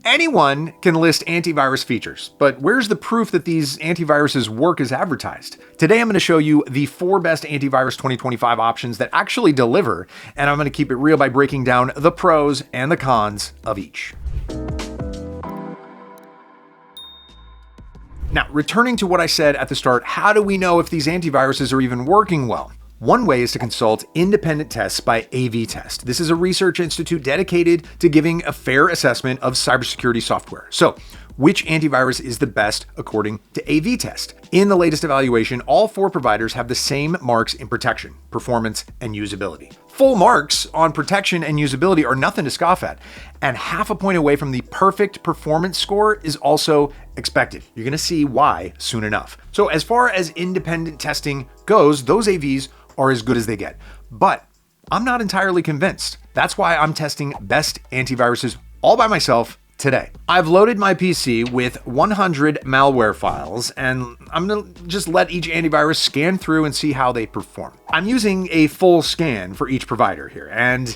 Anyone can list antivirus features, but where's the proof that these antiviruses work as advertised? Today I'm going to show you the 4 best antivirus 2025 options that actually deliver, and I'm going to keep it real by breaking down the pros and the cons of each. Now, returning to what I said at the start, how do we know if these antiviruses are even working well? One way is to consult independent tests by AV Test. This is a research institute dedicated to giving a fair assessment of cybersecurity software. So, which antivirus is the best according to AV Test? In the latest evaluation, all 4 providers have the same marks in protection, performance, and usability. Full marks on protection and usability are nothing to scoff at, and half a point away from the perfect performance score is also expected. You're going to see why soon enough. So as far as independent testing goes, those AVs are as good as they get. But I'm not entirely convinced. That's why I'm testing best antiviruses all by myself today. I've loaded my PC with 100 malware files, and I'm gonna just let each antivirus scan through and see how they perform. I'm using a full scan for each provider here, and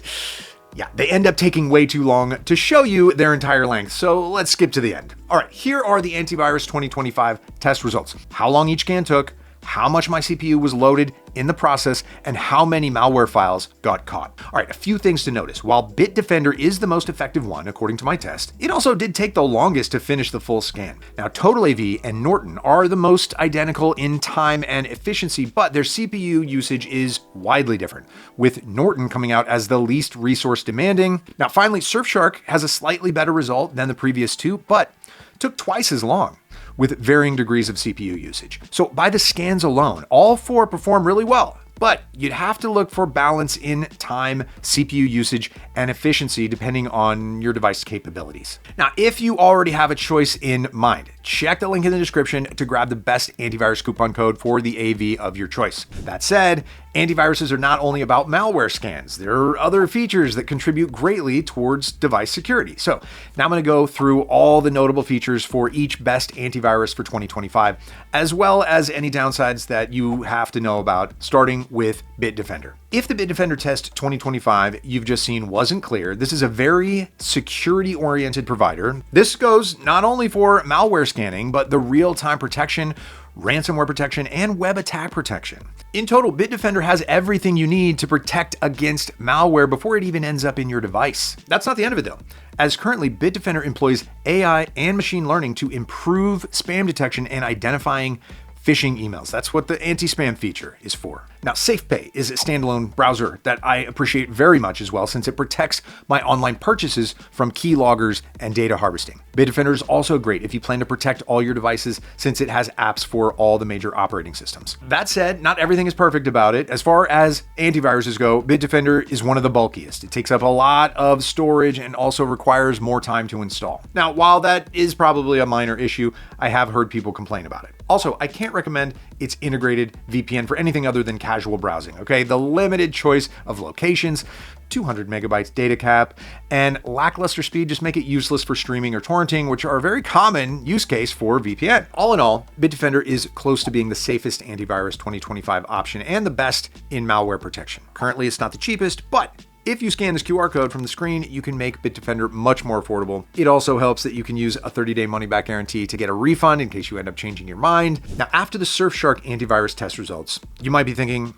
yeah, they end up taking way too long to show you their entire length, so let's skip to the end. All right, here are the Antivirus 2025 test results. How long each scan took, how much my CPU was loaded in the process, and how many malware files got caught. All right, a few things to notice. While Bitdefender is the most effective one, according to my test, it also did take the longest to finish the full scan. Now, TotalAV and Norton are the most identical in time and efficiency, but their CPU usage is widely different, with Norton coming out as the least resource demanding. Now, finally, Surfshark has a slightly better result than the previous 2, but took twice as long, with varying degrees of CPU usage. So by the scans alone, all 4 perform really well, but you'd have to look for balance in time, CPU usage, and efficiency depending on your device capabilities. Now, if you already have a choice in mind, check the link in the description to grab the best antivirus coupon code for the AV of your choice. That said, antiviruses are not only about malware scans. There are other features that contribute greatly towards device security. So now I'm going to go through all the notable features for each best antivirus for 2025, as well as any downsides that you have to know about, starting with Bitdefender. If the Bitdefender test 2025 you've just seen wasn't clear, this is a very security-oriented provider. This goes not only for malware scanning, but the real-time protection, ransomware protection, and web attack protection. In total, Bitdefender has everything you need to protect against malware before it even ends up in your device. That's not the end of it though, as currently Bitdefender employs AI and machine learning to improve spam detection and identifying phishing emails. That's what the anti-spam feature is for. Now, SafePay is a standalone browser that I appreciate very much as well, since it protects my online purchases from keyloggers and data harvesting. Bitdefender is also great if you plan to protect all your devices, since it has apps for all the major operating systems. That said, not everything is perfect about it. As far as antiviruses go, Bitdefender is one of the bulkiest. It takes up a lot of storage and also requires more time to install. Now, while that is probably a minor issue, I have heard people complain about it. Also, I can't recommend its integrated VPN for anything other than casual browsing, okay? The limited choice of locations, 200 megabytes data cap, and lackluster speed just make it useless for streaming or torrenting, which are a very common use case for VPN. All in all, Bitdefender is close to being the safest antivirus 2025 option and the best in malware protection. Currently, it's not the cheapest, but if you scan this QR code from the screen, you can make Bitdefender much more affordable. It also helps that you can use a 30-day money-back guarantee to get a refund in case you end up changing your mind. Now, after the Surfshark antivirus test results, you might be thinking,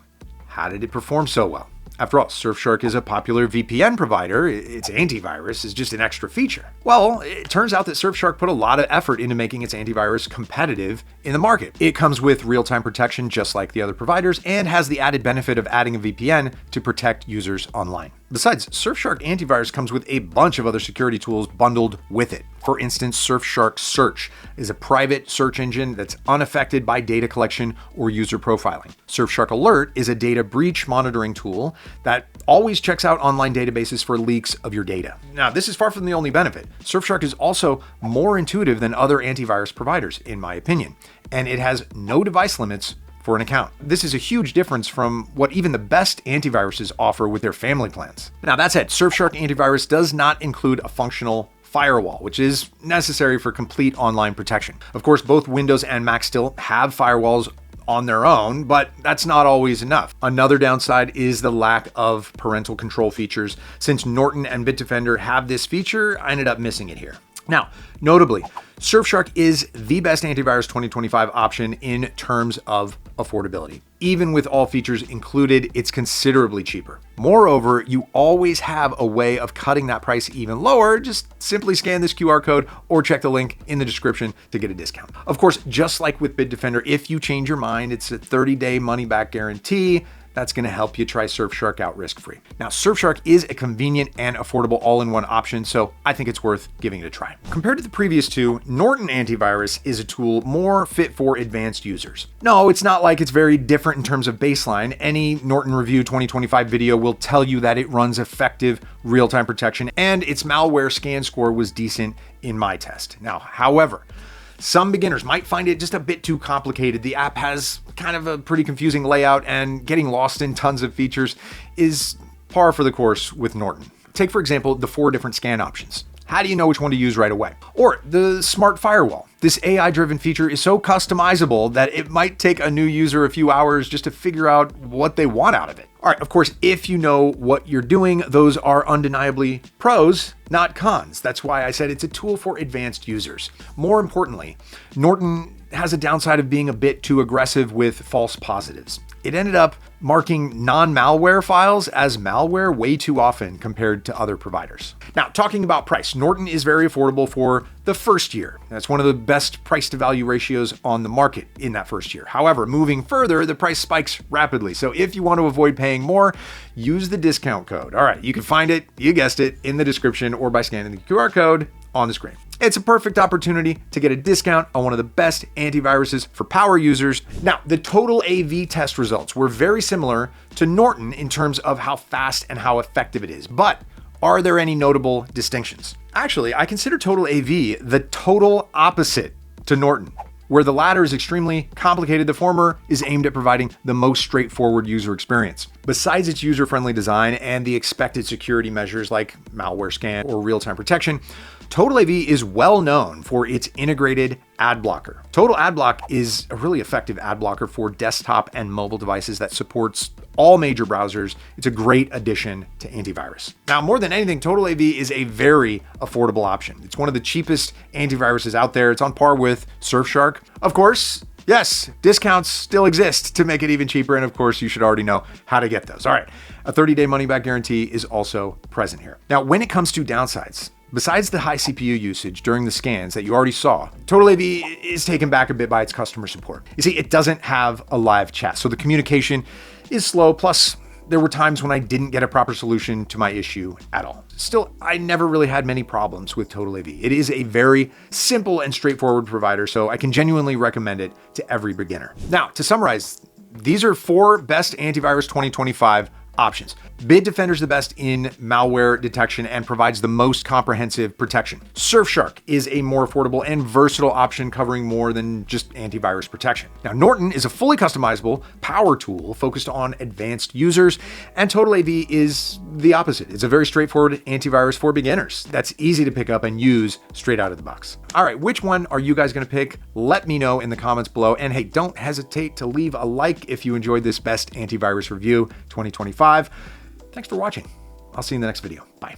how did it perform so well? After all, Surfshark is a popular VPN provider. Its antivirus is just an extra feature. Well, it turns out that Surfshark put a lot of effort into making its antivirus competitive in the market. It comes with real-time protection just like the other providers and has the added benefit of adding a VPN to protect users online. Besides, Surfshark Antivirus comes with a bunch of other security tools bundled with it. For instance, Surfshark Search is a private search engine that's unaffected by data collection or user profiling. Surfshark Alert is a data breach monitoring tool that always checks out online databases for leaks of your data. Now, this is far from the only benefit. Surfshark is also more intuitive than other antivirus providers, in my opinion, and it has no device limits for an account. This is a huge difference from what even the best antiviruses offer with their family plans. Now, that said, Surfshark Antivirus does not include a functional firewall, which is necessary for complete online protection. Of course, both Windows and Mac still have firewalls on their own, but that's not always enough. Another downside is the lack of parental control features. Since Norton and Bitdefender have this feature, I ended up missing it here. Now, notably, Surfshark is the best antivirus 2025 option in terms of affordability. Even with all features included, it's considerably cheaper. Moreover, you always have a way of cutting that price even lower. Just simply scan this QR code or check the link in the description to get a discount. Of course, just like with Bitdefender, if you change your mind, it's a 30-day money-back guarantee. That's going to help you try Surfshark out risk-free. Now, Surfshark is a convenient and affordable all-in-one option, so I think it's worth giving it a try. Compared to the previous two, Norton Antivirus is a tool more fit for advanced users. No, it's not like it's very different in terms of baseline. Any Norton Review 2025 video will tell you that it runs effective real-time protection, and its malware scan score was decent in my test. Now, however, some beginners might find it just a bit too complicated. The app has kind of a pretty confusing layout, and getting lost in tons of features is par for the course with Norton. Take, for example, the 4 different scan options. How do you know which one to use right away? Or the smart firewall. This AI-driven feature is so customizable that it might take a new user a few hours just to figure out what they want out of it. All right, of course, if you know what you're doing, those are undeniably pros, not cons. That's why I said it's a tool for advanced users. More importantly, Norton has a downside of being a bit too aggressive with false positives. It ended up marking non-malware files as malware way too often compared to other providers. Now, talking about price, Norton is very affordable for the first year. That's one of the best price to value ratios on the market in that first year. However, moving further, the price spikes rapidly. So if you want to avoid paying more, use the discount code. All right, you can find it, you guessed it, in the description or by scanning the QR code on the screen. It's a perfect opportunity to get a discount on one of the best antiviruses for power users. Now, the TotalAV test results were very similar to Norton in terms of how fast and how effective it is. But are there any notable distinctions? Actually, I consider TotalAV the total opposite to Norton. Where the latter is extremely complicated, the former is aimed at providing the most straightforward user experience. Besides its user-friendly design and the expected security measures like malware scan or real-time protection, TotalAV is well known for its integrated ad blocker. Total Ad Block is a really effective ad blocker for desktop and mobile devices that supports all major browsers. It's a great addition to antivirus. Now, more than anything, TotalAV is a very affordable option. It's one of the cheapest antiviruses out there. It's on par with Surfshark. Of course, yes, discounts still exist to make it even cheaper. And of course, you should already know how to get those. All right, a 30-day money-back guarantee is also present here. Now, when it comes to downsides, besides the high CPU usage during the scans that you already saw, TotalAV is taken back a bit by its customer support. You see, it doesn't have a live chat, so the communication is slow. Plus, there were times when I didn't get a proper solution to my issue at all. Still, I never really had many problems with TotalAV. It is a very simple and straightforward provider, so I can genuinely recommend it to every beginner. Now, to summarize, these are 4 best antivirus 2025 options. Bitdefender is the best in malware detection and provides the most comprehensive protection. Surfshark is a more affordable and versatile option covering more than just antivirus protection. Now, Norton is a fully customizable power tool focused on advanced users, and TotalAV is the opposite. It's a very straightforward antivirus for beginners that's easy to pick up and use straight out of the box. All right, which one are you guys going to pick? Let me know in the comments below. And hey, don't hesitate to leave a like if you enjoyed this best antivirus review 2025. Thanks for watching. I'll see you in the next video. Bye.